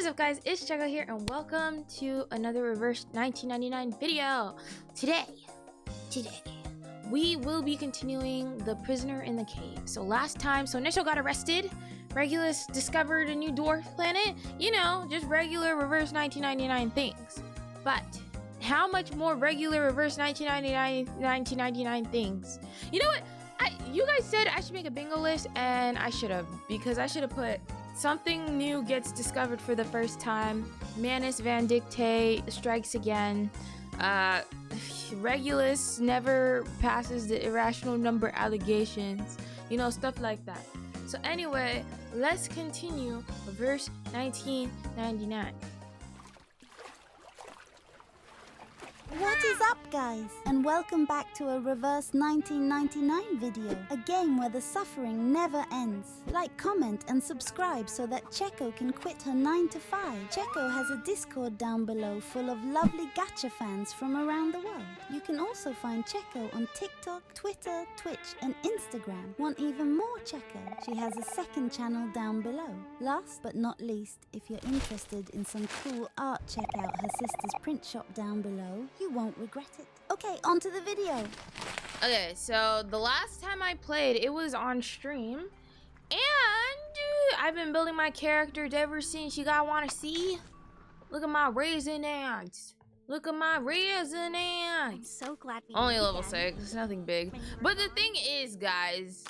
What is up, guys? It's Cheko here, and welcome to another reverse 1999 video. Today, we will be continuing The Prisoner in the Cave. So last time, Sonetto got arrested. Regulus discovered a new dwarf planet. You know, just regular reverse 1999 things. But how much more regular reverse 1999 things? You know what? You guys said I should make a bingo list, and I should have, because I should have put something new gets discovered for the first time. Manus Van Dictate strikes again. Regulus never passes the irrational number allegations. You know, stuff like that. So anyway, let's continue verse 1999. What is up, guys? And welcome back to a reverse 1999 video. A game where the suffering never ends. Like, comment and subscribe so that Cheko can quit her 9 to 5. Cheko has a Discord down below full of lovely gacha fans from around the world. You can also find Cheko on TikTok, Twitter, Twitch and Instagram. Want even more Cheko? She has a second channel down below. Last but not least, if you're interested in some cool art, check out her sister's print shop down below. You won't regret it. Okay, on to the video. Okay, so the last time I played, it was on stream. And I've been building my character ever since. You guys want to see? Look at my raisin ants. Look at my raisin ants. I'm so glad we Only level 6, nothing big. But the thing is, guys,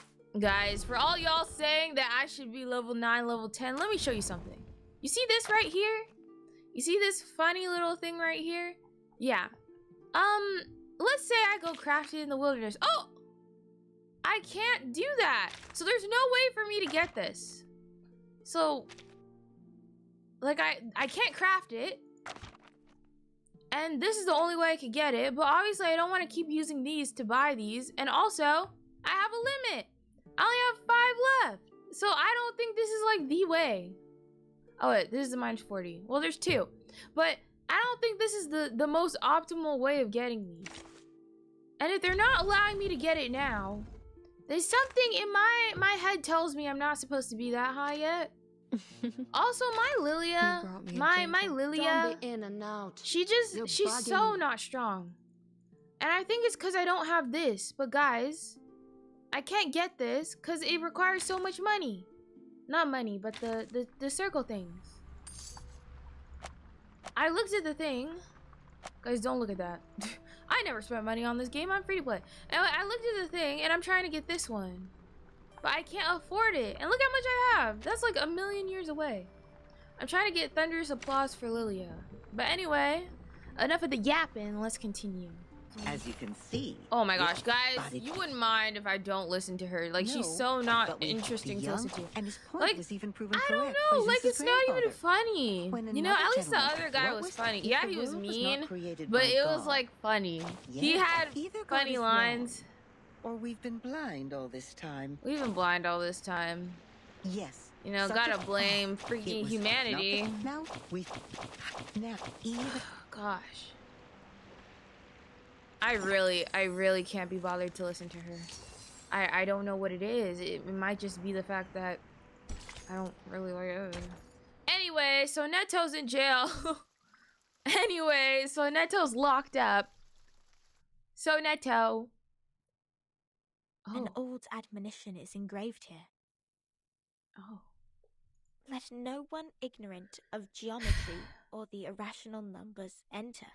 for all y'all saying that I should be level 9, level 10, let me show you something. You see this right here? You see this funny little thing right here? Yeah. Let's say I go craft it in the wilderness. Oh! I can't do that. So there's no way for me to get this. So, like, I can't craft it. And this is the only way I could get it. But obviously, I don't want to keep using these to buy these. And also, I have a limit. I only have 5 left. So I don't think this is, like, the way. Oh, wait. This is the -40. Well, there's 2. But I don't think this is the most optimal way of getting these. And if they're not allowing me to get it now, there's something in my head tells me I'm not supposed to be that high yet. Also, my Liliya, my Liliya, in and out. she's so not strong. And I think it's because I don't have this. But guys, I can't get this because it requires so much money. Not money, but the circle things. I looked at the thing. Guys, don't look at that. I never spent money on this game. I'm free to play. And I looked at the thing, and I'm trying to get this one. But I can't afford it. And look how much I have. That's like a million years away. I'm trying to get thunderous applause for Liliya. But anyway, enough of the yapping. Let's continue. As you can see. Oh my gosh, guys, you wouldn't mind if I don't listen to her. Like, she's so not interesting to listen to. And his point like, was even proven I don't correct know, by like, Zeus's it's not even grandfather. funny. When You know, another at least the gentleman other guy wrote was with funny. if Yeah, the he was world was mean, not created but by it was, God, like, funny. He yes, had either God funny is wrong, lines. or we've been blind all this time. We've been blind all this time. Yes. You know, such gotta a- blame It freaking was humanity. not now even Gosh. I really can't be bothered to listen to her. I don't know what it is. It might just be the fact that I don't really like it. Anyway, so Sonetto's in jail. Anyway, so Sonetto's locked up. Sonetto. An Oh. old admonition is engraved here. Oh. Let no one ignorant of geometry or the irrational numbers enter.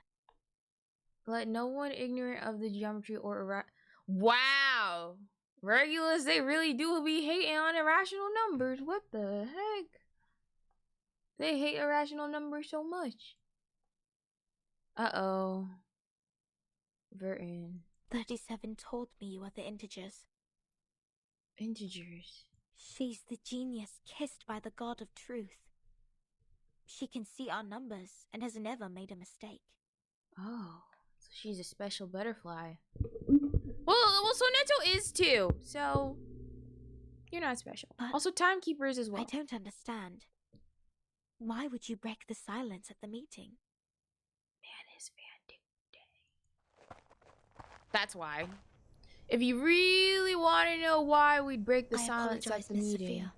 Let no one ignorant of the geometry or wow. Regulus, they really do be hating on irrational numbers. What the heck? They hate irrational numbers so much. Uh-oh. Vertin. 37 told me you are the integers. Integers. She's the genius kissed by the god of truth. She can see our numbers and has never made a mistake. Oh, so she's a special butterfly. Well, Sonetto is too, so you're not special. But Also, Timekeepers as well. I don't understand. Why would you break the silence at the meeting? Manus Van Dictate. That's why. If you really want to know why we'd break the I silence at apologize, the Miss meeting, Sophia.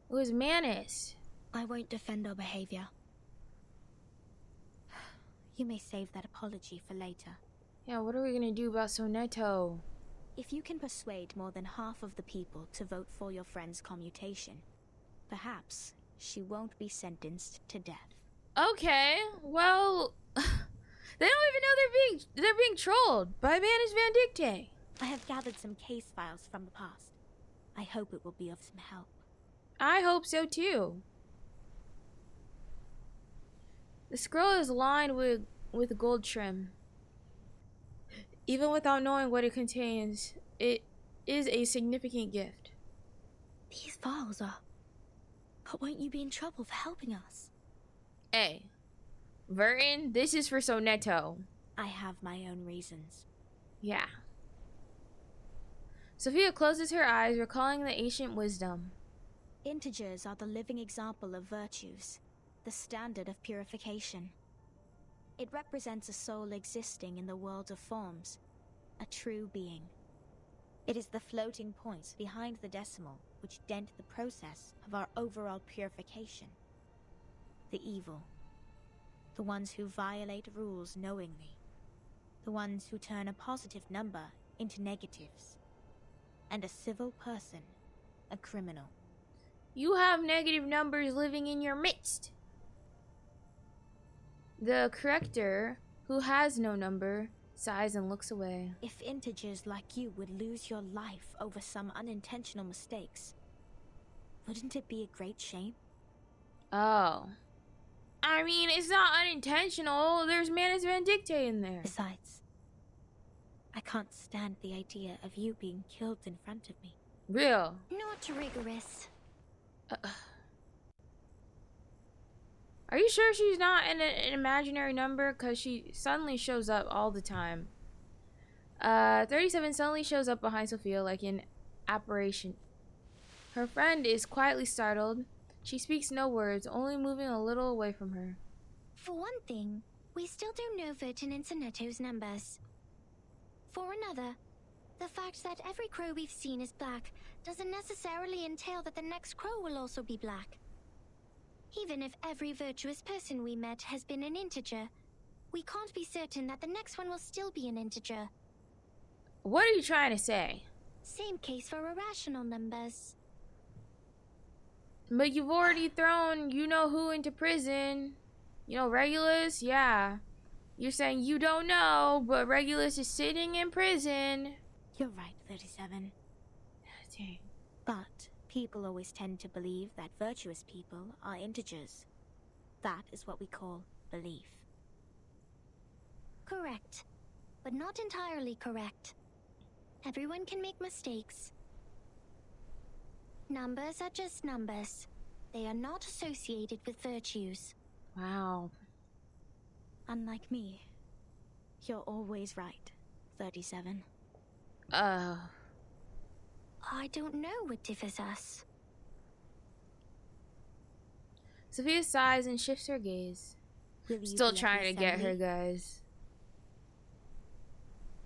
it was Manus. I won't defend our behavior. You may save that apology for later. Yeah, what are we gonna do about Sonetto? If you can persuade more than half of the people to vote for your friend's commutation, perhaps she won't be sentenced to death. Okay, well, they don't even know they're being trolled by Manus Van Dicte. I have gathered some case files from the past. I hope it will be of some help. I hope so too. The scroll is lined with gold trim. Even without knowing what it contains, it is a significant gift. These files are... But won't you be in trouble for helping us? Hey, Vertin, this is for Sonetto. I have my own reasons. Yeah. Sophia closes her eyes, recalling the ancient wisdom. Integers are the living example of virtues, the standard of purification. It represents a soul existing in the world of forms, a true being. It is the floating points behind the decimal which dent the process of our overall purification. The evil. The ones who violate rules knowingly. The ones who turn a positive number into negatives. And a civil person, a criminal. You have negative numbers living in your midst. The corrector, who has no number, sighs and looks away. If integers like you would lose your life over some unintentional mistakes, wouldn't it be a great shame? Oh. I mean, it's not unintentional. There's Manus Van Dicte in there. Besides, I can't stand the idea of you being killed in front of me. Real. Not rigorous. Are you sure she's not an imaginary number? Because she suddenly shows up all the time. 37 suddenly shows up behind Sophia like an apparition. Her friend is quietly startled. She speaks no words, only moving a little away from her. For one thing, we still don't know Vertin and Sonetto's numbers. For another, the fact that every crow we've seen is black doesn't necessarily entail that the next crow will also be black. Even if every virtuous person we met has been an integer, we can't be certain that the next one will still be an integer. What are you trying to say? Same case for irrational numbers. But you've already thrown you-know-who into prison. You know, Regulus? Yeah. You're saying you don't know, but Regulus is sitting in prison. You're right, 37. Dang. But people always tend to believe that virtuous people are integers. That is what we call belief. Correct, but not entirely correct. Everyone can make mistakes. Numbers are just numbers. They are not associated with virtues. Wow. Unlike me, you're always right, 37. I don't know what differs us. Sophia sighs and shifts her gaze. Will you Still be at trying the to get her, assembly? guys.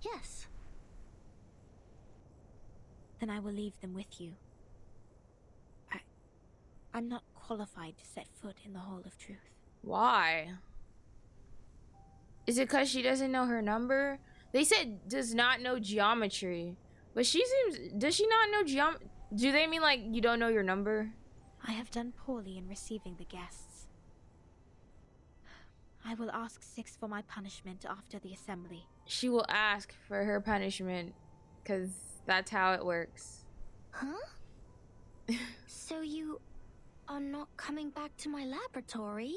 Yes. Then I will leave them with you. I'm not qualified to set foot in the Hall of Truth. Why? Is it because she doesn't know her number? They said does not know geometry. But she seems... Does she not know geometry? Do they mean like you don't know your number? I have done poorly in receiving the guests. I will ask 6 for my punishment after the assembly. She will ask for her punishment. Because that's how it works. Huh? So you are not coming back to my laboratory?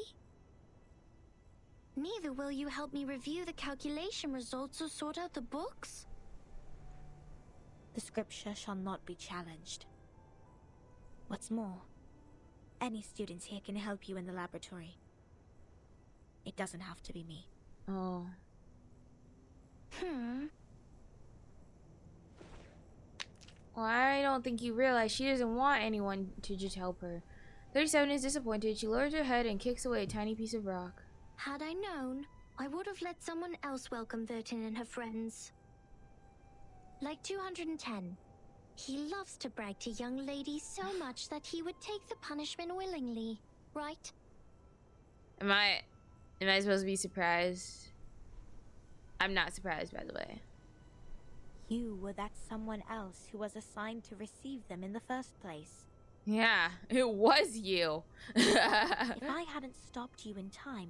Neither will you help me review the calculation results or sort out the books? The scripture shall not be challenged. What's more, any students here can help you in the laboratory. It doesn't have to be me. Oh. Well, I don't think you realize she doesn't want anyone to just help her. 37 is disappointed. She lowers her head and kicks away a tiny piece of rock. Had I known, I would have let someone else welcome Vertin and her friends. Like 210. He loves to brag to young ladies so much that he would take the punishment willingly, right? Am I supposed to be surprised? I'm not surprised, by the way. You were that someone else who was assigned to receive them in the first place. Yeah, it was you. If I hadn't stopped you in time,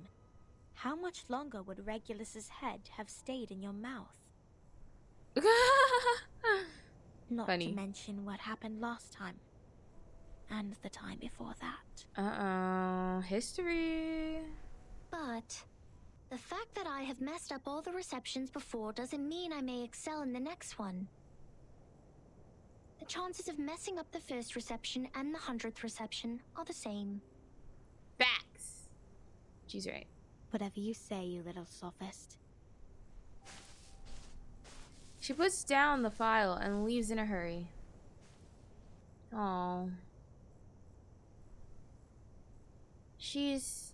how much longer would Regulus's head have stayed in your mouth? Not Funny. to mention what happened last time. And the time before that. Uh-oh. History. But the fact that I have messed up all the receptions before doesn't mean I may excel in the next one. The chances of messing up the first reception and the 100th reception are the same. Facts. She's right. Whatever you say, you little sophist. She puts down the file and leaves in a hurry. Oh. She is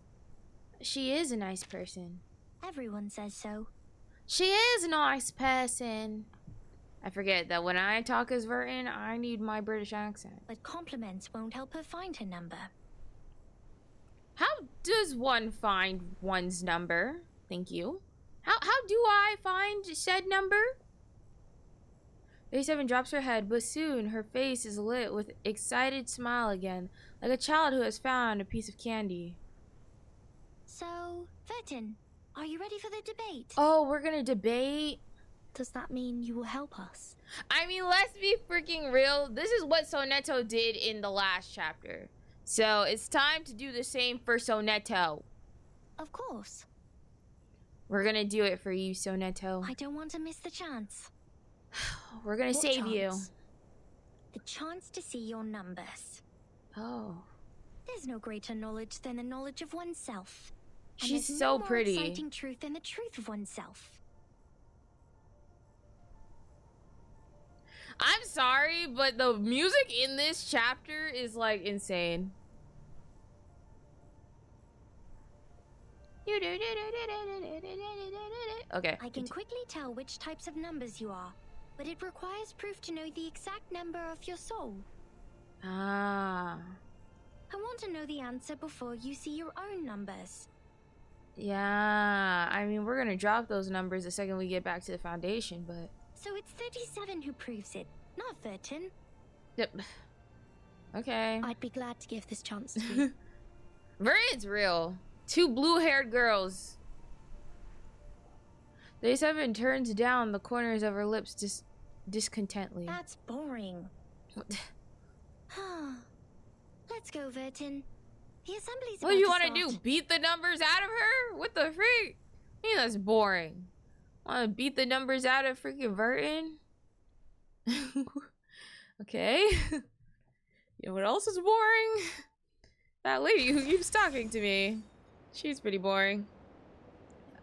a nice person. Everyone says so. She is a nice person. I forget that when I talk as Vertin, I need my British accent. But compliments won't help her find her number. How does one find one's number? Thank you. How do I find said number? 37 drops her head, but soon her face is lit with excited smile again, like a child who has found a piece of candy. So, Vertin, are you ready for the debate? Oh, we're gonna debate? Does that mean you will help us? I mean, let's be freaking real. This is what Sonetto did in the last chapter. So it's time to do the same for Sonetto. Of course. We're gonna do it for you, Sonetto. I don't want to miss the chance. We're gonna What save you. chance? The chance to see your numbers. Oh. There's no greater knowledge than the knowledge of oneself. And She's there's so no more pretty. exciting truth than the truth of oneself. I'm sorry, but the music in this chapter is like insane. Okay. I can quickly tell which types of numbers you are, but it requires proof to know the exact number of your soul. Ah. I want to know the answer before you see your own numbers. Yeah. I mean, we're gonna drop those numbers the second we get back to the foundation, but... So it's 37 who proves it, not Vertin. Yep. Okay. I'd be glad to give this chance to you. Vertin's real. Two blue-haired girls. 37 turns down the corners of her lips discontently. That's boring. Let's go, Vertin. The assembly's What do you want want to do? Beat the numbers out of her? What the freak? I mean, that's boring. Want to beat the numbers out of freaking Vertin? Okay. You know what else is boring? That lady who keeps talking to me. She's pretty boring.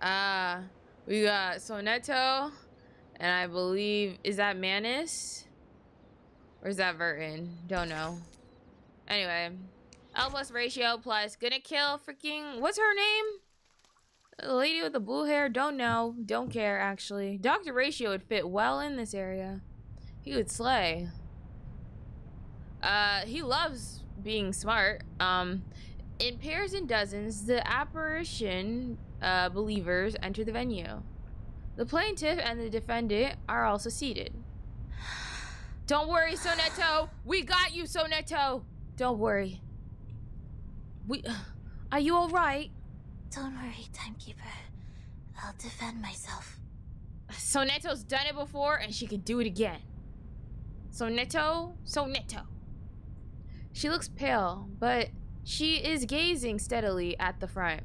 We got Sonetto, and I believe, is that Manus? Or is that Vertin? Don't know. Anyway, L plus ratio plus gonna kill freaking, what's her name? The lady with the blue hair, don't know, don't care actually. Dr. Ratio would fit well in this area. He would slay. He loves being smart. In pairs and dozens, the apparition believers enter the venue. The plaintiff and the defendant are also seated. Don't worry, Sonetto. We got you, Sonetto. Don't worry. Are you all right? Don't worry, Timekeeper. I'll defend myself. Sonetto's done it before, and she can do it again. Sonetto. She looks pale, but she is gazing steadily at the front.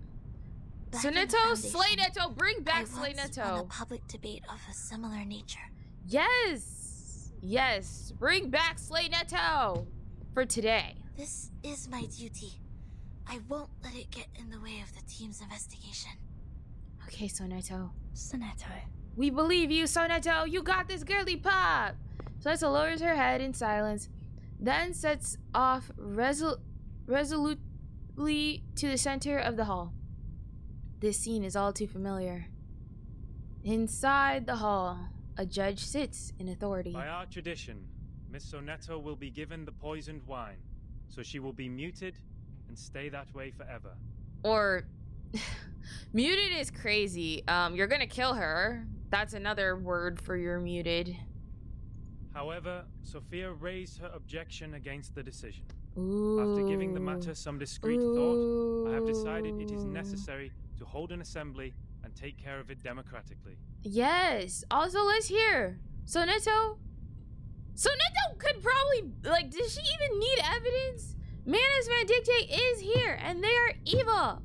Back in the Sonetto, Foundation, Slay Netto, bring back I Slay once won a Netto. public debate of a similar nature. Yes, bring back Slay Netto for today. This is my duty. I won't let it get in the way of the team's investigation. Okay, Sonetto. Sonetto. We believe you, Sonetto. You got this, girly pop. Sonetto lowers her head in silence, then sets off resolutely to the center of the hall. This scene is all too familiar. Inside the hall, a judge sits in authority. By our tradition, Miss Sonetto will be given the poisoned wine, so she will be muted and stay that way forever. Or muted is crazy. You're gonna kill her. That's another word for you're muted. However, Sophia raised her objection against the decision. Ooh. After giving the matter some discreet thought, I have decided it is necessary to hold an assembly and take care of it democratically. Yes. Also, let's hear. Sonetto? Sonetto could probably, like, does she even need evidence? Manus Vindicte is here, and they are evil.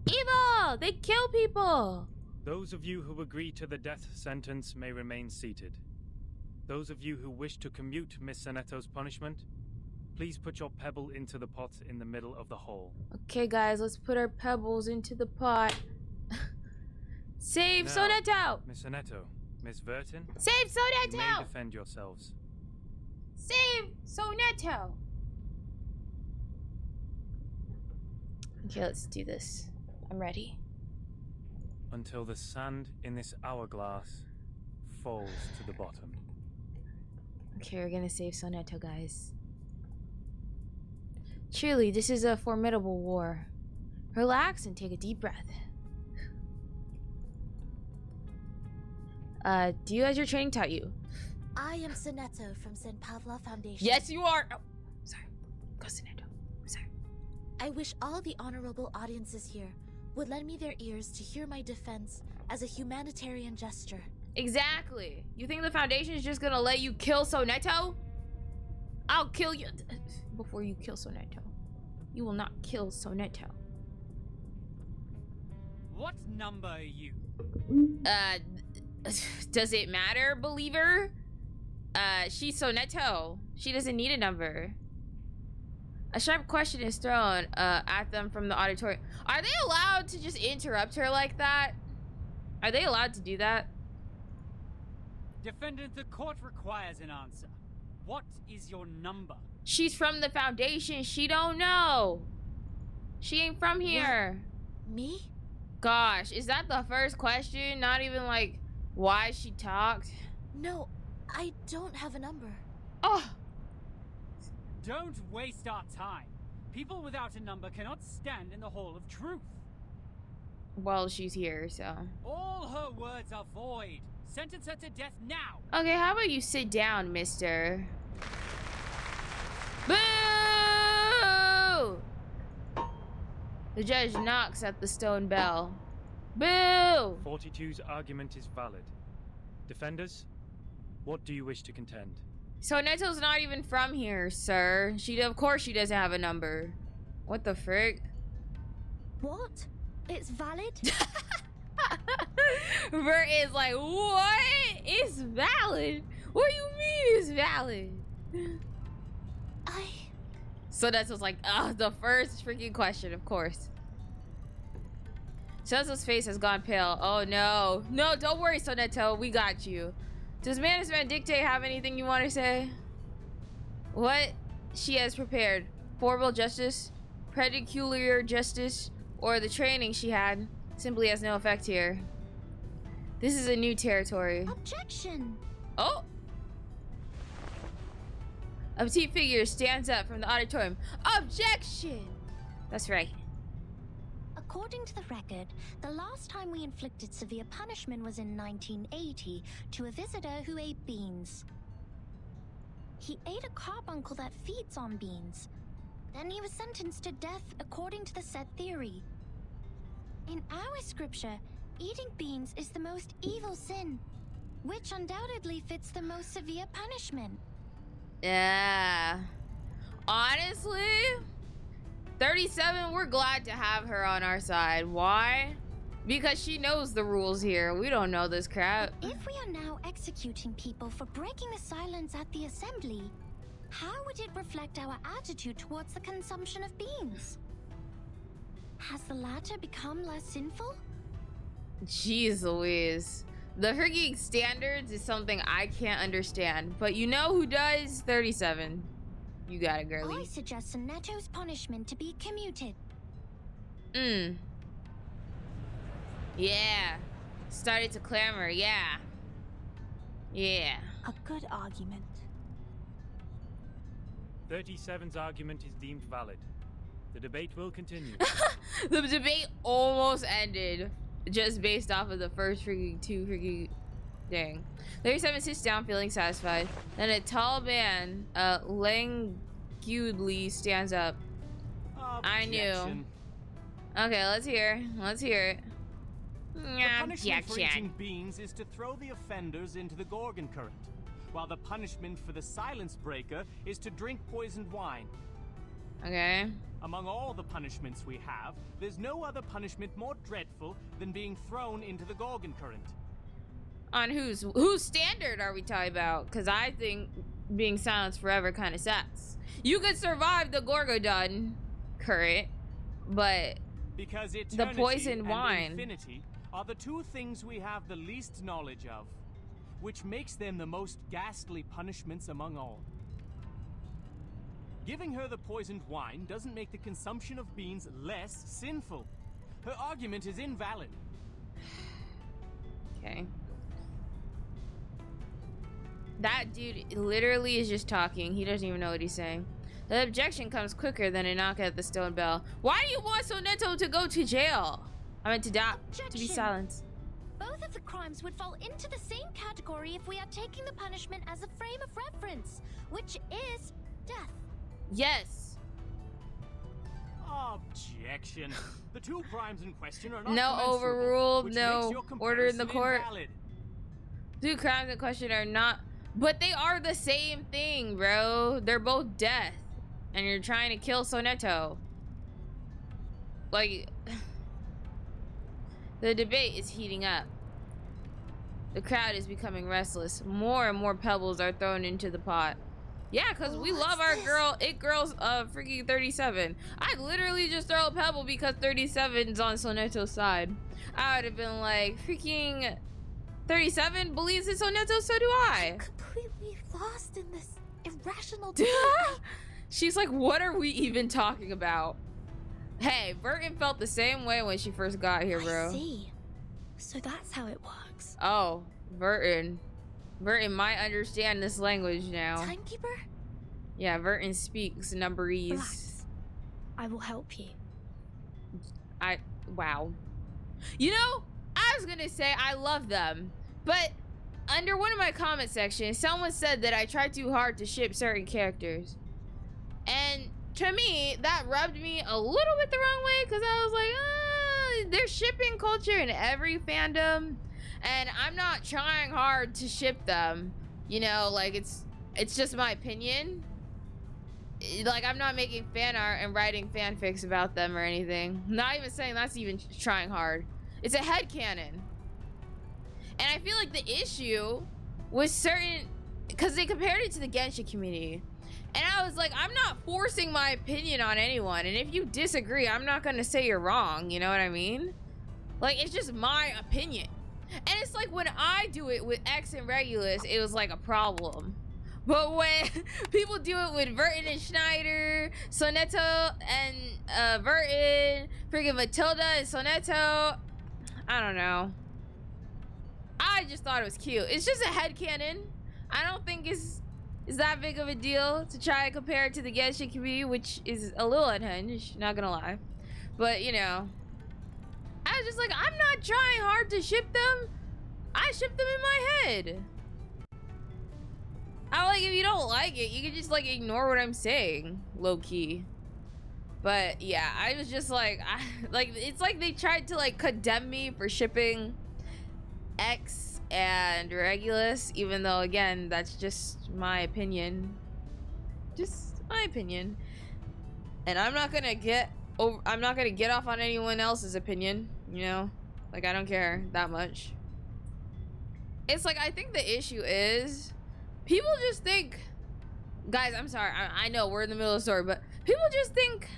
Evil! They kill people. Those of you who agree to the death sentence may remain seated. Those of you who wish to commute Miss Sonetto's punishment, please put your pebble into the pot in the middle of the hall. Okay, guys, let's put our pebbles into the pot. Save Now, Sonetto! Miss Sonetto, Miss Vertin, Save you may Sonetto! defend yourselves. Save Sonetto! Okay, let's do this. I'm ready. Until the sand in this hourglass falls to the bottom. Okay, we're gonna save Sonetto, guys. Truly, this is a formidable war. Relax and take a deep breath. Do you as your training taught you? I am Sonetto from St. Pavla Foundation. Yes, you are! Oh, sorry. Go, Sonetto. I'm sorry. I wish all the honorable audiences here would lend me their ears to hear my defense as a humanitarian gesture. Exactly. You think the Foundation is just gonna let you kill Sonetto? I'll kill you before you kill Sonetto. You will not kill Sonetto. What number are you? Does it matter, believer? She's Sonetto. She doesn't need a number. A sharp question is thrown at them from the auditorium. Are they allowed to just interrupt her like that? Are they allowed to do that? Defendant, the court requires an answer. What is your number? She's from the Foundation. She don't know. She ain't from here. What? Me? Gosh, is that the first question? Not even like why she talked? No, I don't have a number. Oh. Don't waste our time. People without a number cannot stand in the Hall of Truth. Well, she's here, so. All her words are void. Sentence her to death now. Okay, how about you sit down, mister? Boo! The judge knocks at the stone bell. Boo! 42's argument is valid. Defenders, what do you wish to contend? Sonetto's not even from here, sir. Of course she doesn't have a number. What the frick? What? It's valid? Vert is like, what? It's valid? What do you mean it's valid? Sonetto's like, the first freaking question, of course. Sonetto's face has gone pale. Oh no. No, don't worry, Sonetto. We got you. Does Manus Vindicte have anything you want to say? What she has prepared? Formal justice, pedicular justice, or the training she had simply has no effect here. This is a new territory. Objection! Oh! A petite figure stands up from the auditorium. Objection! That's right. According to the record, the last time we inflicted severe punishment was in 1980 to a visitor who ate beans. He ate a carbuncle that feeds on beans. Then he was sentenced to death according to the set theory. In our scripture, eating beans is the most evil sin, which undoubtedly fits the most severe punishment. Yeah. Honestly, 37, we're glad to have her on our side. Why? Because she knows the rules here. We don't know this crap. If we are now executing people for breaking the silence at the assembly, how would it reflect our attitude towards the consumption of beans? Has the latter become less sinful? Jeez Louise. The Hergig standards is something I can't understand. But you know who does? 37. You got it, girlie. I suggest Sonetto's punishment to be commuted. Yeah. Started to clamor, yeah. Yeah. A good argument. 37's argument is deemed valid. The debate will continue. The debate almost ended just based off of the first freaking two freaking dang. 37 sits down feeling satisfied. Then a tall man languidly stands up. I knew. Objection. Okay, let's hear it. The punishment for eating beans is to throw the offenders into the Gorgon current, while the punishment for the silence breaker is to drink poisoned wine. Okay. Among all the punishments we have, there's no other punishment more dreadful than being thrown into the Gorgon current. On whose standard are we talking about? Because I think being silenced forever kind of sucks. You could survive the Gorgodon current, but Because eternity the poisoned and wine infinity are the two things we have the least knowledge of, which makes them the most ghastly punishments among all. Giving her the poisoned wine doesn't make the consumption of beans less sinful. Her argument is invalid. okay. That dude literally is just talking. He doesn't even know what he's saying. The objection comes quicker than a knock at the stone bell. Why do you want Sonetto to go to jail? I meant to die, to be Objection. silenced. Both of the crimes would fall into the same category if we are taking the punishment as a frame of reference, which is death. Yes. Objection. The two crimes in question are not No commensurable, overruled, which no makes your order in the comparison court. invalid. Two crimes in question are not, but they are the same thing, bro. They're both death, and you're trying to kill Sonetto. Like, the debate is heating up. The crowd is becoming restless. More and more pebbles are thrown into the pot. Yeah, because we love our girls freaking 37. I'd literally just throw a pebble because 37's on Sonetto's side. I would have been like, freaking 37 believes in Sonetto, so do I. Completely lost in this irrational debate. She's like, what are we even talking about? Hey, Vertin felt the same way when she first got here, bro. I see. So that's how it works. Oh, Vertin. Vertin might understand this language now. Timekeeper? Yeah, Vertin speaks numberese. Relax. I will help you. Wow. You know, I was gonna say I love them, but under one of my comment sections, someone said that I tried too hard to ship certain characters. And to me, that rubbed me a little bit the wrong way, because I was like, there's shipping culture in every fandom, and I'm not trying hard to ship them. You know, like, it's just my opinion. Like, I'm not making fan art and writing fanfics about them or anything. Not even saying that's even trying hard. It's a headcanon. And I feel like the issue was certain, because they compared it to the Genshin community. And I was like, I'm not forcing my opinion on anyone. And if you disagree, I'm not going to say you're wrong. You know what I mean? Like, it's just my opinion. And it's like when I do it with X and Regulus, it was like a problem. But when people do it with Vertin and Schneider, Sonetto and Vertin, freaking Matilda and Sonetto, I don't know. I just thought it was cute. It's just a headcanon. I don't think it's that big of a deal to try and compare it to the Genshin community, which is a little unhinged, not gonna lie. But, you know, I was just like, I'm not trying hard to ship them. I ship them in my head. I like, if you don't like it, you can just like ignore what I'm saying, low key. But yeah, I was just like, it's like they tried to like condemn me for shipping X and Regulus, even though again, that's just my opinion. Just my opinion. And I'm not gonna get off on anyone else's opinion, you know? Like, I don't care that much. It's like, I think the issue is people just think, guys, I'm sorry, I know we're in the middle of the story, but people just think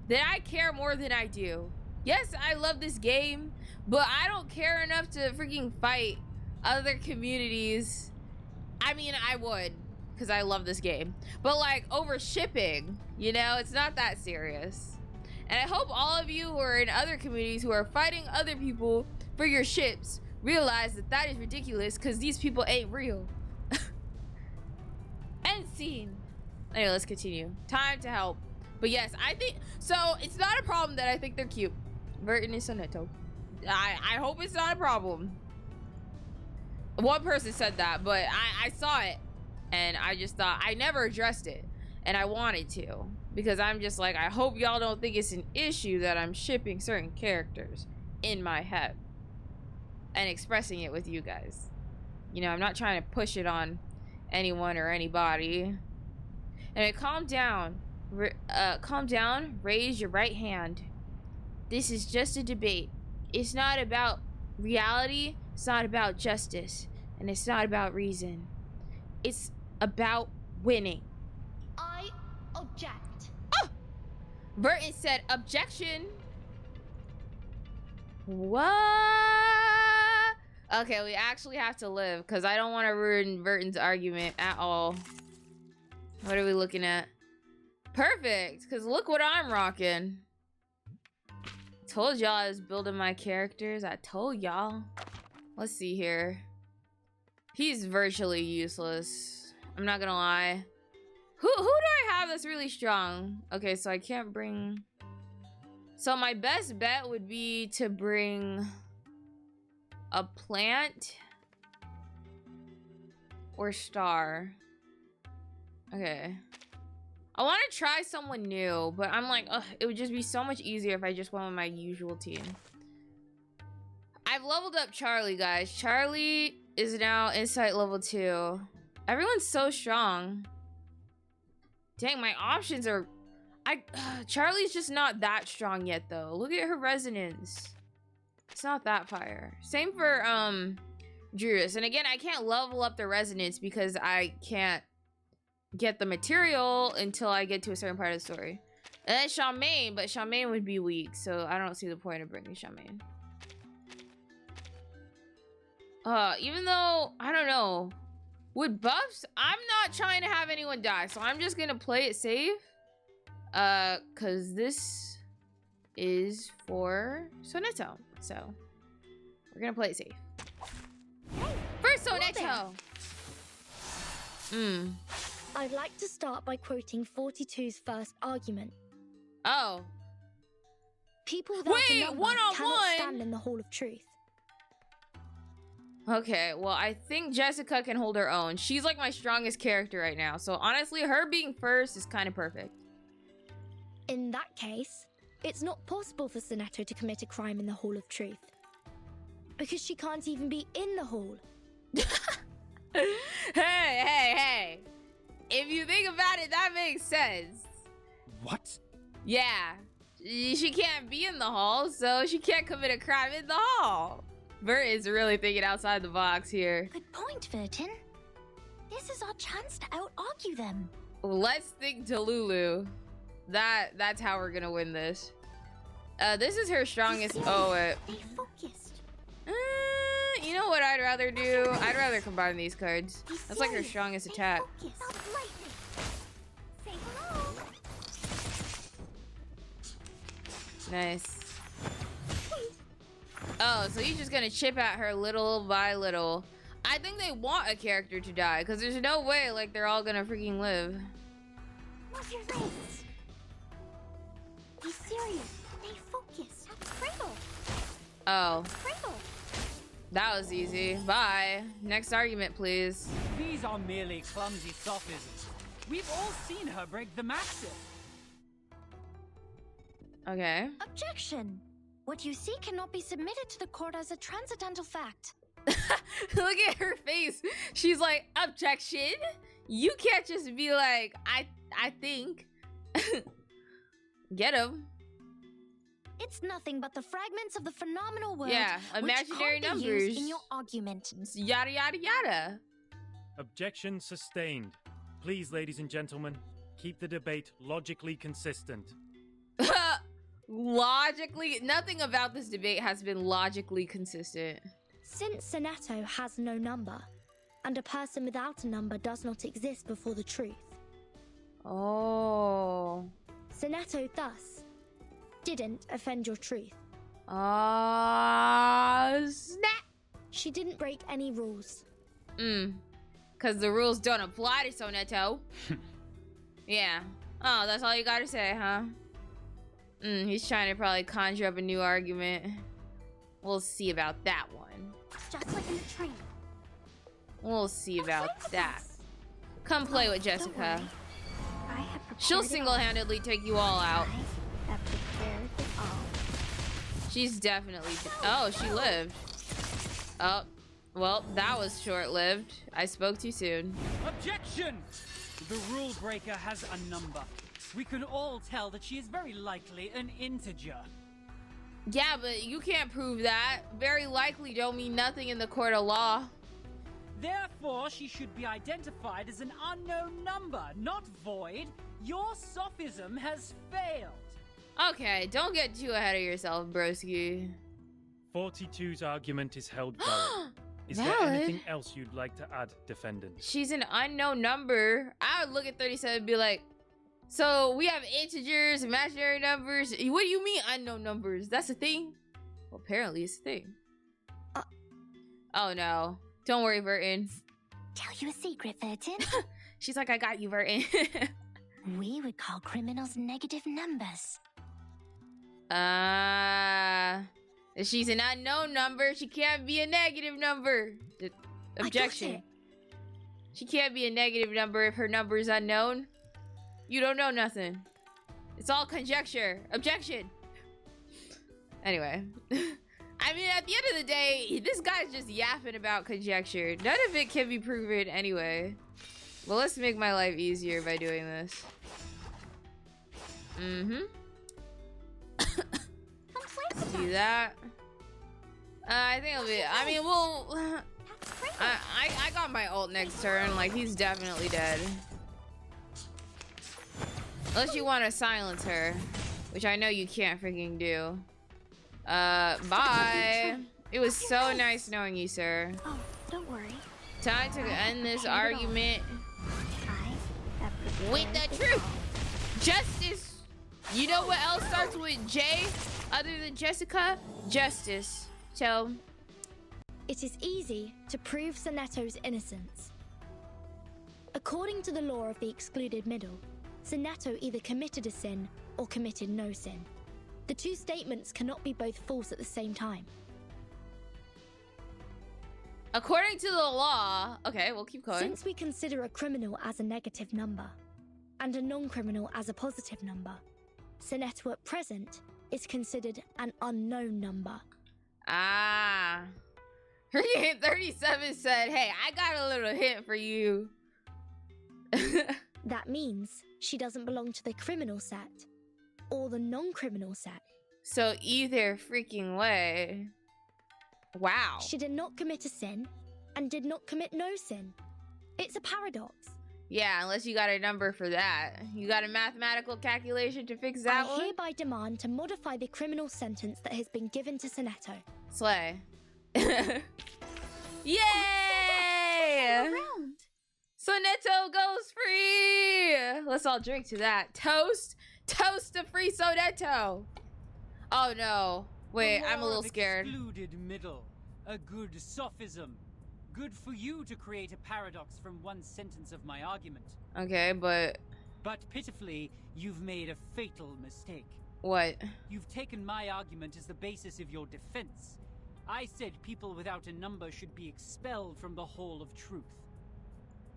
that I care more than I do. Yes, I love this game, but I don't care enough to freaking fight other communities. I mean, I would, because I love this game. But like, over shipping, you know, it's not that serious. And I hope all of you who are in other communities who are fighting other people for your ships realize that that is ridiculous, because these people ain't real. End scene. Anyway, let's continue. Time to help. But yes, I think so. It's not a problem that I think they're cute. Vertin and Sonetto. I hope it's not a problem. One person said that, but I saw it and I just thought I never addressed it, and I wanted to, because I'm just like, I hope y'all don't think it's an issue that I'm shipping certain characters in my head and expressing it with you guys. You know, I'm not trying to push it on anyone or anybody. And calm down. Calm down. Raise your right hand. This is just a debate. It's not about reality. It's not about justice. And it's not about reason. It's about winning. I object. Oh! Vertin said objection. What? Okay, we actually have to live, because I don't want to ruin Vertin's argument at all. What are we looking at? Perfect, because look what I'm rocking. Told y'all I was building my characters. I told y'all. Let's see here. He's virtually useless. I'm not gonna lie. Who do I have that's really strong? Okay, so I can't bring... So my best bet would be to bring a plant or star. Okay. I want to try someone new, but I'm like, ugh, it would just be so much easier if I just went with my usual team. I've leveled up Charlie, guys. Charlie is now insight level 2. Everyone's so strong. Dang, my options are... Charlie's just not that strong yet, though. Look at her resonance. It's not that fire. Same for Judas. And again, I can't level up the resonance because I can't get the material until I get to a certain part of the story. And then Charmaine, but Charmaine would be weak, so I don't see the point of bringing Charmaine. Even though, I don't know, with buffs, I'm not trying to have anyone die, so I'm just gonna play it safe. Cause this is for Sonetto, so we're gonna play it safe. For Sonetto! I'd like to start by quoting 42's first argument. Oh. People without a number cannot stand in the Hall of Truth. Okay, well, I think Jessica can hold her own. She's like my strongest character right now, so honestly, her being first is kind of perfect. In that case, it's not possible for Sonetto to commit a crime in the Hall of Truth. Because she can't even be in the hall. Hey. If you think about it, that makes sense. What? Yeah. She can't be in the hall, so she can't commit a crime in the hall. Bert is really thinking outside the box here. Good point, Vertin. This is our chance to out-argue them. Let's think Delulu. That's how we're gonna win this. This is her strongest. Stay focused. You know what I'd rather do? I'd rather combine these cards. That's like her strongest attack. Say hello. Nice. Oh, so you're just gonna chip at her little by little. I think they want a character to die, because there's no way like they're all gonna freaking live. What's your face? Be serious. Stay focused. Cradle. Oh. Cradle. That was easy. Bye. Next argument, please. These are merely clumsy sophisms. We've all seen her break the maxim. Okay. Objection! What you see cannot be submitted to the court as a transcendental fact. Look at her face. She's like, objection? You can't just be like, I think. Get him. It's nothing but the fragments of the phenomenal world. Yeah, imaginary which can't be numbers. used in your argument. Yada yada yada. Objection sustained. Please, ladies and gentlemen, keep the debate logically consistent. Logically, nothing about this debate has been logically consistent. Since Sonetto has no number, and a person without a number does not exist before the truth. Oh. Sonetto thus didn't offend your truth. Snap. She didn't break any rules. Because the rules don't apply to Sonetto. Yeah. Oh, that's all you gotta say, huh? He's trying to probably conjure up a new argument. We'll see about that one. Just like in the train. We'll see about that. Come play with Jessica. I have prepared She'll it all. single-handedly take you all out. I have prepared it all. She's definitely... Oh, she lived. Oh, well, that was short-lived. I spoke too soon. Objection! The rule breaker has a number. We can all tell that she is very likely an integer. Yeah, but you can't prove that. Very likely don't mean nothing in the court of law. Therefore, she should be identified as an unknown number, not void. Your sophism has failed. Okay, don't get too ahead of yourself, broski. 42's argument is held valid. Is there Valid? anything else you'd like to add, defendant? She's an unknown number. I would look at 37 and be like, so we have integers, imaginary numbers. What do you mean unknown numbers? That's a thing? Well, apparently it's a thing. Oh no. Don't worry, Vertin. Tell you a secret, Vertin? She's like, I got you, Vertin. We would call criminals negative numbers. If she's an unknown number, she can't be a negative number. Objection. She can't be a negative number if her number is unknown. You don't know nothing. It's all conjecture. Objection. Anyway. I mean, at the end of the day, this guy's just yapping about conjecture. None of it can be proven anyway. Well, let's make my life easier by doing this. Do that. I think it'll be... I mean, we'll... I got my ult next turn. Like, he's definitely dead. Unless you want to silence her. Which I know you can't freaking do. Bye. It was so nice knowing you, sir. Oh, don't worry. Time to end this argument I have prepared with the it truth. all. Justice. You know what else starts with J other than Jessica? Justice. So, It is easy to prove Sonetto's innocence. According to the law of the excluded middle, Sonetto either committed a sin or committed no sin. The two statements cannot be both false at the same time. according to the law, okay, we'll keep going. Since we consider a criminal as a negative number, and a non-criminal as a positive number, Sonetto at present is considered an unknown number. Ah. Hurricane 37 said, hey, I got a little hint for you. That means she doesn't belong to the criminal set, or the non-criminal set. So either freaking way. Wow. She did not commit a sin, and did not commit no sin. It's a paradox. Yeah, unless you got a number for that. You got a mathematical calculation to fix that I one? hereby demand to modify the criminal sentence that has been given to Sonetto. Slay. Yay! Around. Sonetto goes free! Let's all drink to that. Toast! Toast to free Sonetto! Oh no. Wait, I'm a little scared. Excluded middle. A good sophism. Good for you to create a paradox from one sentence of my argument. Okay, but... But pitifully, you've made a fatal mistake. What? You've taken my argument as the basis of your defense. I said people without a number should be expelled from the Hall of Truth.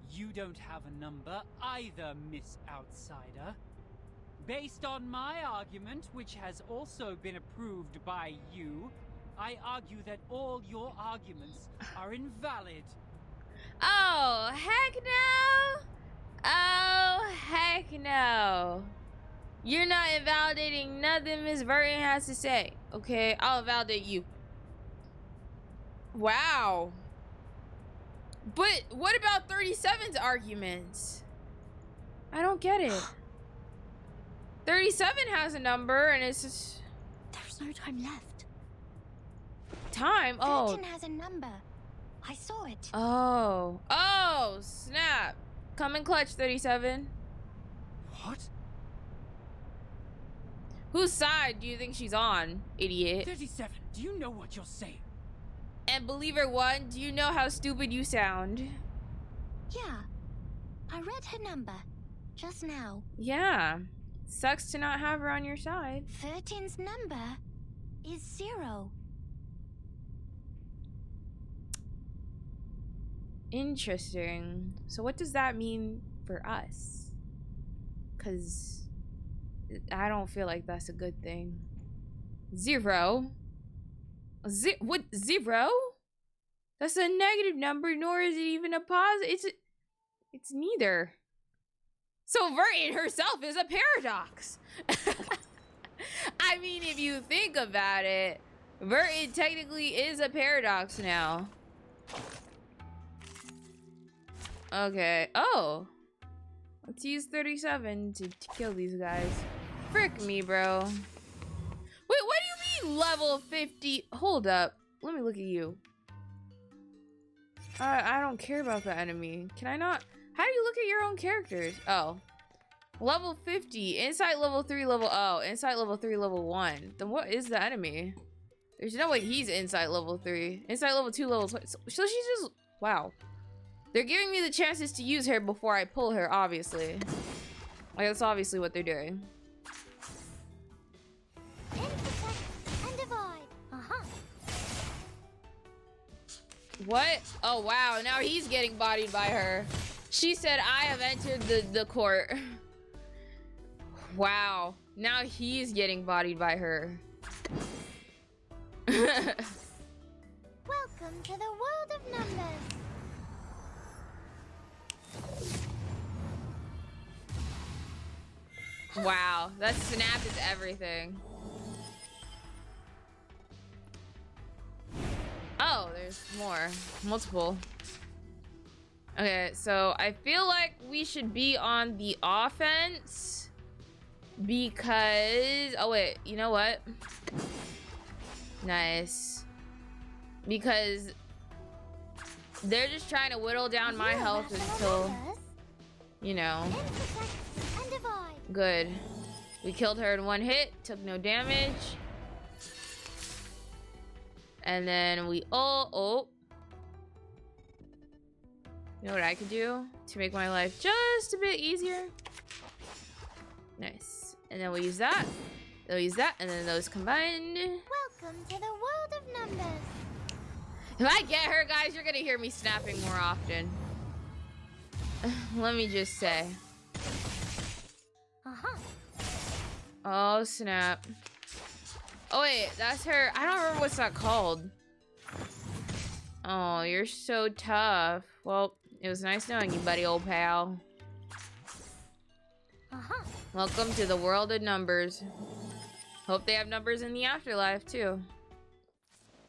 You don't have a number either, Miss Outsider. Based on my argument, which has also been approved by you, I argue that all your arguments are invalid. Oh, heck no! Oh, heck no. You're not invalidating nothing Miss Vertin has to say. Okay, I'll invalidate you. Wow. But what about 37's arguments? I don't get it. 37 has a number and it's just... There's no time left. Time? Oh. Vertin has a number. I saw it. Oh. Oh, snap. Come in clutch, 37. What? Whose side do you think she's on, idiot? 37, do you know what you're saying? And believer one, do you know how stupid you sound? Yeah. I read her number. just now. Yeah. Sucks to not have her on your side. Vertin's number is 0. Interesting. So what does that mean for us? Because I don't feel like that's a good thing. 0? What? 0? That's a negative number, nor is it even a positive. It's neither. So Vertin herself is a paradox. I mean, if you think about it, Vertin technically is a paradox now. Okay. Oh. Let's use 37 to kill these guys. Frick me, bro. Wait, what do you mean level 50? Hold up. Let me look at you. I don't care about the enemy. Can I not? How do you look at your own characters? Oh. Level 50. Insight level 3, level... Oh, insight level 3, level 1. Then what is the enemy? There's no way he's insight level 3. Insight level 2, level 20. So she's just... Wow. They're giving me the chances to use her before I pull her, obviously. Like, that's obviously what they're doing. Intersect and divide. What? Oh, wow. Now he's getting bodied by her. She said, I have entered the court. Wow. Now he's getting bodied by her. Welcome to the world of numbers. Wow. That snap is everything. Oh, there's more. Multiple. Okay, so I feel like we should be on the offense because... Oh, wait. You know what? Nice. Because they're just trying to whittle down my health until, you know. Intersect and divide. Good. We killed her in one hit. Took no damage. And then we all... Oh. You know what I could do to make my life just a bit easier? Nice. And then we'll use that. They'll use that, and then those combined. Welcome to the world of numbers. If I get her, guys, you're gonna hear me snapping more often. Let me just say. Oh, snap. Oh, wait, that's her. I don't remember what's that called. Oh, you're so tough. Well, it was nice knowing you, buddy, old pal. Welcome to the world of numbers. Hope they have numbers in the afterlife, too.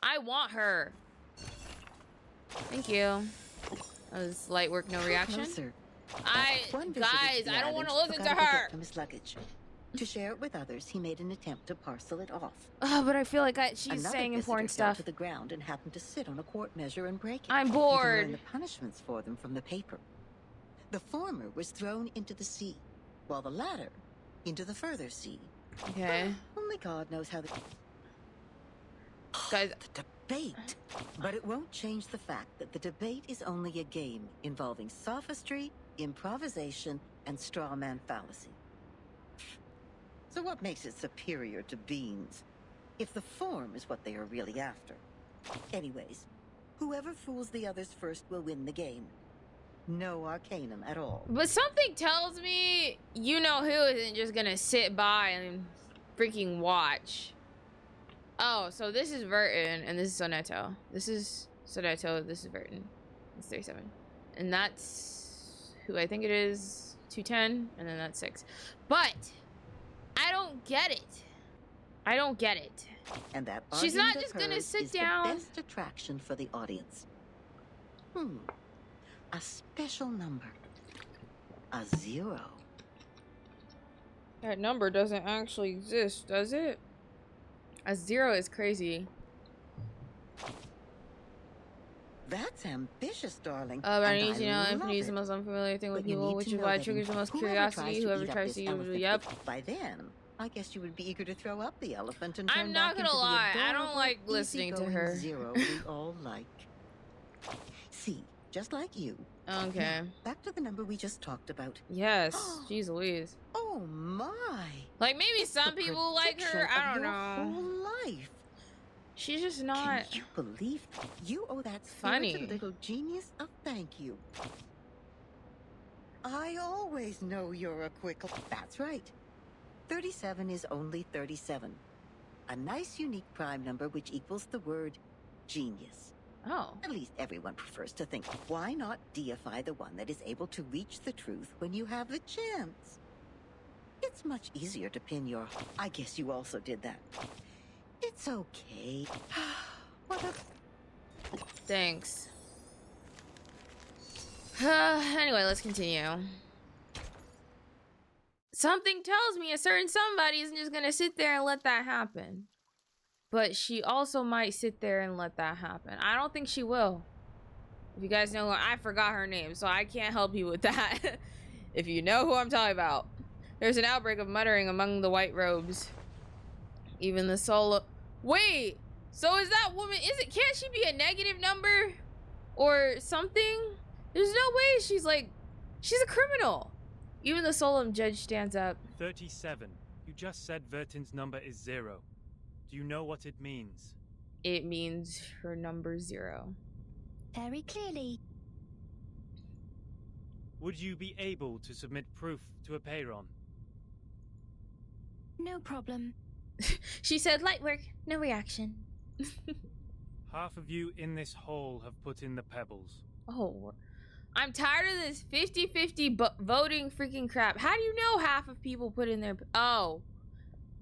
I want her. Thank you. That was light work, no reaction. Guys, I don't want to listen to her. From his luggage. To share it with others, he made an attempt to parcel it off. Oh, but I feel like she's Another saying important visitor fell stuff. to the ground and happened to sit on a quart measure and break it. I'm You can bored. learn the punishments for them from the paper. The former was thrown into the sea, while the latter into the further sea. Okay. Only God knows how the... Guys, The debate. But it won't change the fact that the debate is only a game involving sophistry, improvisation, and straw man fallacy. So what makes it superior to beans? If the form is what they are really after. Anyways, whoever fools the others first will win the game. No arcanum at all. but something tells me you know who isn't just gonna sit by and freaking watch. Oh, so this is Vertin and this is Sonetto. This is Sonetto, this is Vertin. It's 37. And that's who I think it is, 210, and then that's 6. But I don't get it. I don't get it. And that She's not argument just of gonna hers sit is down. the best attraction for the audience. A special number. A 0. That number doesn't actually exist, does it? A 0 is crazy. That's ambitious, darling. But I and need to know love infinity is it. the most unfamiliar thing with But you people, need which to is know why it that triggers the most whoever curiosity. Whoever eat up tries this to elephant yep. by then, I guess you would be eager to throw up the elephant and I'm turn not back gonna into the lie, I don't adorable, like listening to easygoing her. 0 we all like. See, just like you, Okay. Now, back to the number we just talked about. Yes. Jeez Louise. Oh my! Like, maybe some The people like her. prediction I of don't your know. Whole life. She's just not Can you believe you owe that funny. spirited little genius a thank you? I always know you're a quick. That's right. 37 is only 37. A nice, unique prime number which equals the word genius. Oh. At least everyone prefers to think. Why not deify the one that is able to reach the truth when you have the chance? It's much easier to pin your... I guess you also did that. It's okay. What a... Thanks. Anyway, let's continue. Something tells me a certain somebody isn't just gonna sit there and let that happen. But she also might sit there and let that happen. I don't think she will. If you guys know, I forgot her name, so I can't help you with that. If you know who I'm talking about. There's an outbreak of muttering among the white robes. Even the soul... Wait! So is that woman... Can't she be a negative number? Or something? There's no way she's like... She's a criminal. Even the solemn judge stands up. 37. You just said Vertin's number is 0. Do you know what it means? It means her number 0. Very clearly. Would you be able to submit proof to a payron? No problem. She said light work, no reaction. Half of you in this hall have put in the pebbles. Oh, I'm tired of this 50-50 voting freaking crap. How do you know half of people put in their... Oh.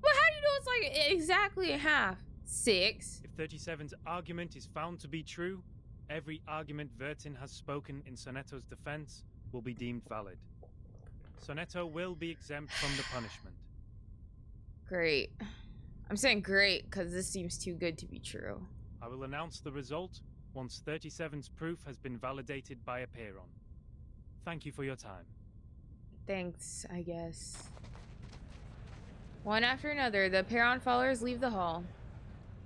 Well, how do you know it's like exactly a half? 6. If 37's argument is found to be true, every argument Vertin has spoken in Sonetto's defense will be deemed valid. Sonetto will be exempt from the punishment. Great. I'm saying great because this seems too good to be true. I will announce the result once 37's proof has been validated by a payron. Thank you for your time. Thanks, I guess. One after another, the payron followers leave the hall.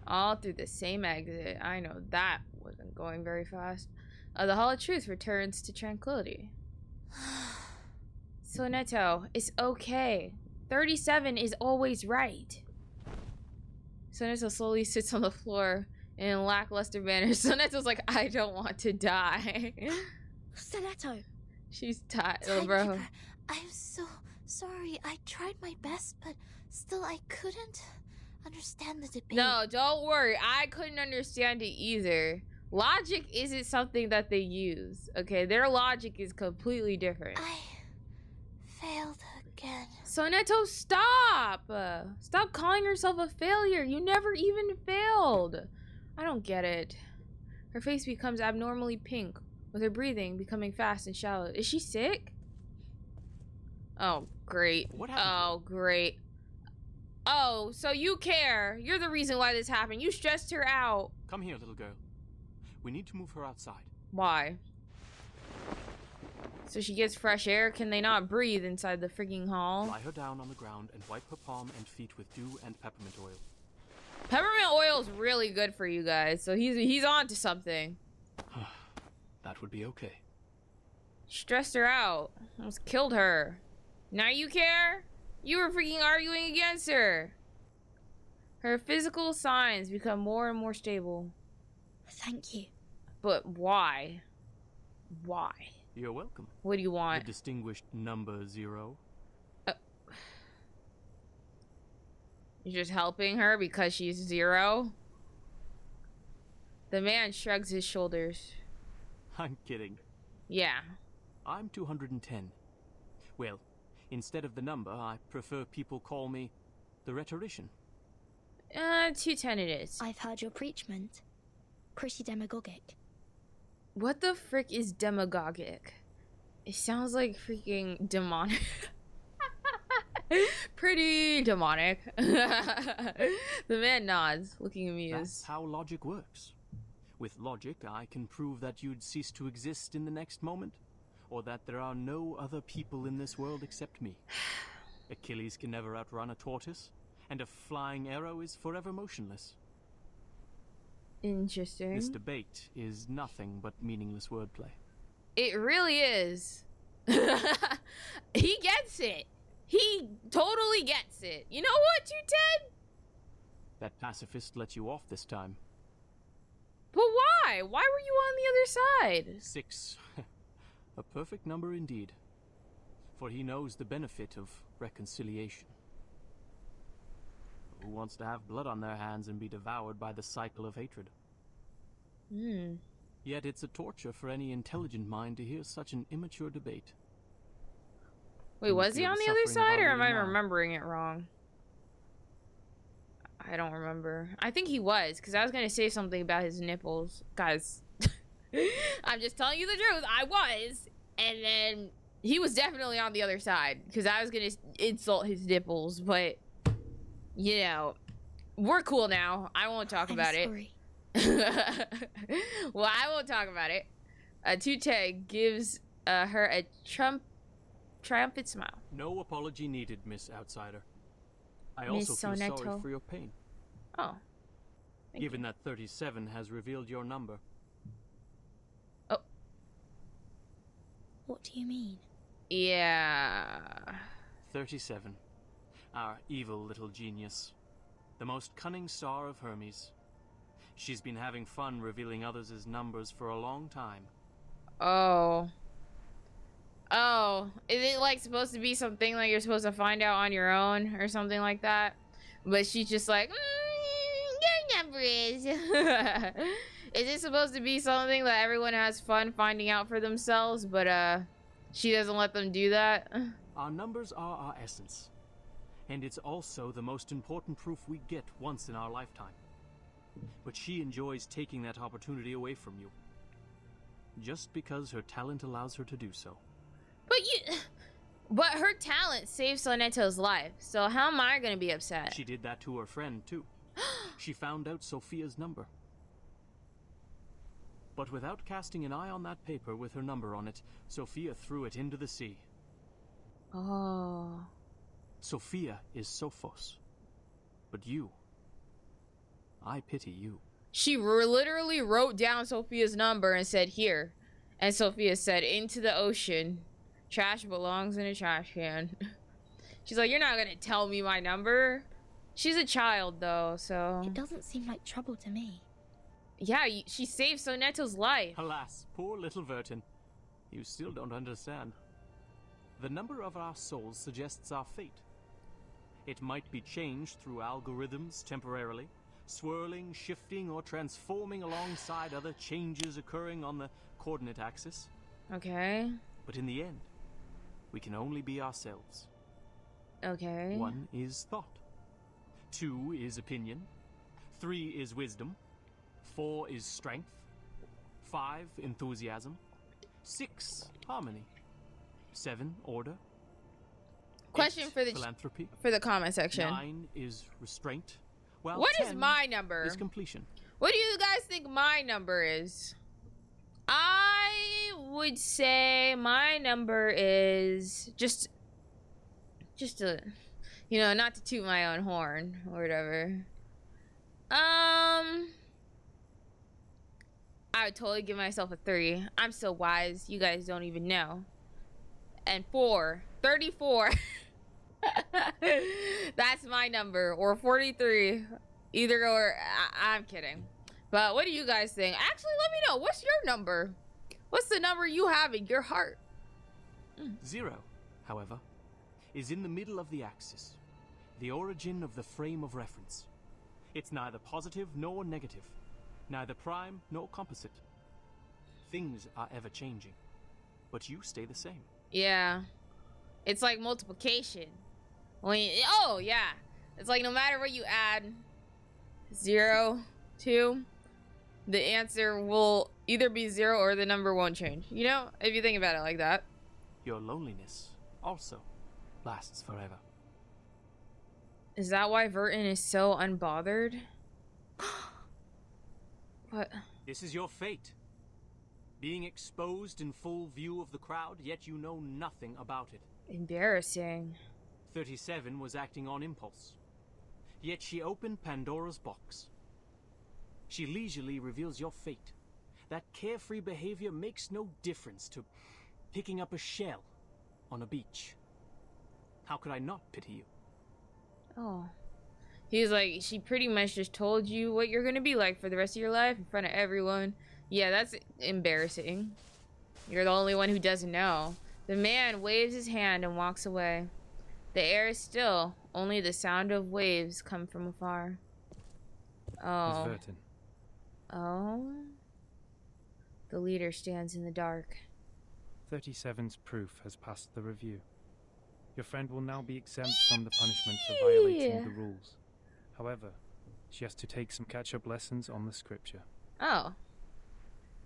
All through the same exit. I know that wasn't going very fast. The Hall of Truth returns to tranquility. Sonetto, it's okay. 37 is always right. Sonetto slowly sits on the floor in a lackluster manner. Sonetto's like, I don't want to die. Sonetto! She's tired, Timekeeper, bro. I'm so sorry. I tried my best, but still I couldn't understand the debate. No, don't worry. I couldn't understand it either. Logic isn't something that they use, okay? Their logic is completely different. I failed again. Sonetto, stop! Stop calling herself a failure. You never even failed. I don't get it. Her face becomes abnormally pink, with her breathing becoming fast and shallow. Is she sick? Oh, great. What happened? Oh, great. Oh, so you care. You're the reason why this happened. You stressed her out. Come here, little girl. We need to move her outside. Why? So she gets fresh air? Can they not breathe inside the freaking hall? Lie her down on the ground and wipe her palm and feet with dew and peppermint oil. Peppermint oil is really good for you guys, so he's on to something. That would be okay. Stressed her out. Almost killed her. Now you care? You were freaking arguing against her. Her physical signs become more and more stable. Thank you. But why? Why? You're welcome. What do you want? The distinguished number 0. You're just helping her because she's 0? The man shrugs his shoulders. I'm kidding. Yeah. I'm 210. Well, instead of the number, I prefer people call me the rhetorician. 210 it is. I've heard your preachment. Pretty demagogic. What the frick is demagogic? It sounds like freaking demonic. Pretty demonic. The man nods, looking amused. That's how logic works. With logic, I can prove that you'd cease to exist in the next moment, or that there are no other people in this world except me. Achilles can never outrun a tortoise, and a flying arrow is forever motionless. Interesting. This debate is nothing but meaningless wordplay. It really is. He gets it. He totally gets it. You know what, you Ted? That pacifist let you off this time. But why? Why were you on the other side? 6. A perfect number indeed. For he knows the benefit of reconciliation. Who wants to have blood on their hands and be devoured by the cycle of hatred? Yet it's a torture for any intelligent mind to hear such an immature debate. Wait, was he on the other side, or am I remembering it wrong? I don't remember. I think he was, because I was going to say something about his nipples. Guys, I'm just telling you the truth. I was. And then he was definitely on the other side, because I was going to insult his nipples. But, you know, we're cool now. I won't talk about it. Well, I won't talk about it. Tute gives her a triumphant smile. No apology needed, Miss Outsider. I Miss also feel Sonetto. sorry for your pain. Oh. Given that 37 has revealed your number. Oh. What do you mean? Yeah. 37. Our evil little genius. The most cunning star of Hermes. She's been having fun revealing others' numbers for a long time. Oh. Oh. Is it like supposed to be something like you're supposed to find out on your own or something like that? But she's just like, your number is. Is it supposed to be something that everyone has fun finding out for themselves, but she doesn't let them do that? Our numbers are our essence. And it's also the most important proof we get once in our lifetime. But she enjoys taking that opportunity away from you. Just because her talent allows her to do so. But her talent saved Sonetto's life, so how am I gonna be upset? She did that to her friend, too. She found out Sophia's number. But without casting an eye on that paper with her number on it, Sophia threw it into the sea. Oh. Sophia is Sophos. But you... I pity you. She literally wrote down Sophia's number and said, here. And Sophia said, into the ocean. Trash belongs in a trash can. She's like, you're not gonna tell me my number? She's a child, though, so... It doesn't seem like trouble to me. Yeah, she saved Sonetto's life. Alas, poor little Vertin. You still don't understand. The number of our souls suggests our fate. It might be changed through algorithms temporarily, swirling, shifting, or transforming alongside other changes occurring on the coordinate axis. Okay. But in the end, we can only be ourselves. Okay. 1 is thought. 2 is opinion. 3 is wisdom. 4 is strength. 5, enthusiasm. 6, harmony. 7, order. Question 8, for the philanthropy. For the comment section. 9 is restraint. Well, What 10 is my number? is completion. What do you guys think my number is? I would say my number is just to, you know, not to toot my own horn or whatever. I would totally give myself a 3. I'm so wise, you guys don't even know. And 34. That's my number, or 43. Either or. I'm kidding. But what do you guys think? Actually, let me know. What's your number? What's the number you have in your heart? 0, however, is in the middle of the axis, the origin of the frame of reference. It's neither positive nor negative, neither prime nor composite. Things are ever changing, but you stay the same. Yeah. It's like multiplication. Oh, yeah. It's like no matter what you add, 0, 2, the answer will either be 0 or the number won't change. You know, if you think about it like that. Your loneliness also lasts forever. Is that why Vertin is so unbothered? What? This is your fate. Being exposed in full view of the crowd, yet you know nothing about it. Embarrassing. 37 was acting on impulse. Yet she opened Pandora's box. She leisurely reveals your fate, that carefree behavior makes no difference to picking up a shell on a beach. How could I not pity you? Oh. He's like, she pretty much just told you what you're gonna be like for the rest of your life in front of everyone. Yeah, that's embarrassing. You're the only one who doesn't know. The man waves his hand and walks away. The air is still. Only the sound of waves come from afar. Oh. Miss Vertin. Oh. The leader stands in the dark. 37's proof has passed the review. Your friend will now be exempt from the punishment for violating the rules. However, she has to take some catch-up lessons on the scripture. Oh.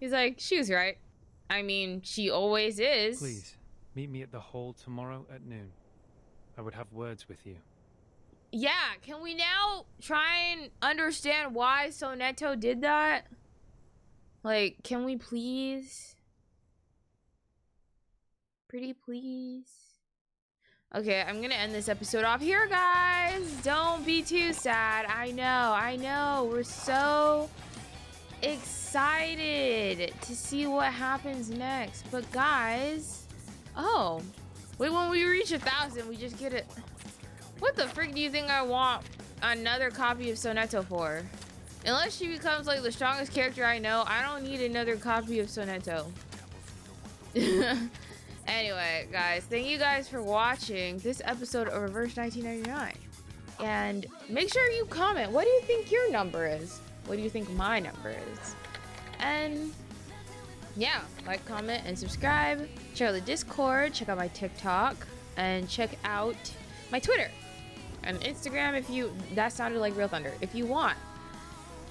He's like, she was right. I mean, she always is. Please, meet me at the hall tomorrow at noon. I would have words with you. Yeah, can we now try and understand why Sonetto did that? Like, can we please? Pretty please? Okay, I'm gonna end this episode off here, guys. Don't be too sad. I know. We're so excited to see what happens next. But guys, oh, wait, when we reach 1,000, we just get it. What the frick do you think I want another copy of Sonetto for? Unless she becomes like the strongest character I know, I don't need another copy of Sonetto. Anyway, guys, thank you guys for watching this episode of Reverse 1999. And make sure you comment. What do you think your number is? What do you think my number is? And yeah, like, comment, and subscribe. Check out the Discord. Check out my TikTok. And check out my Twitter and Instagram if you... That sounded like real thunder. If you want.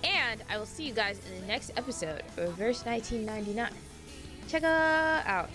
And I will see you guys in the next episode of Reverse 1999. Check out.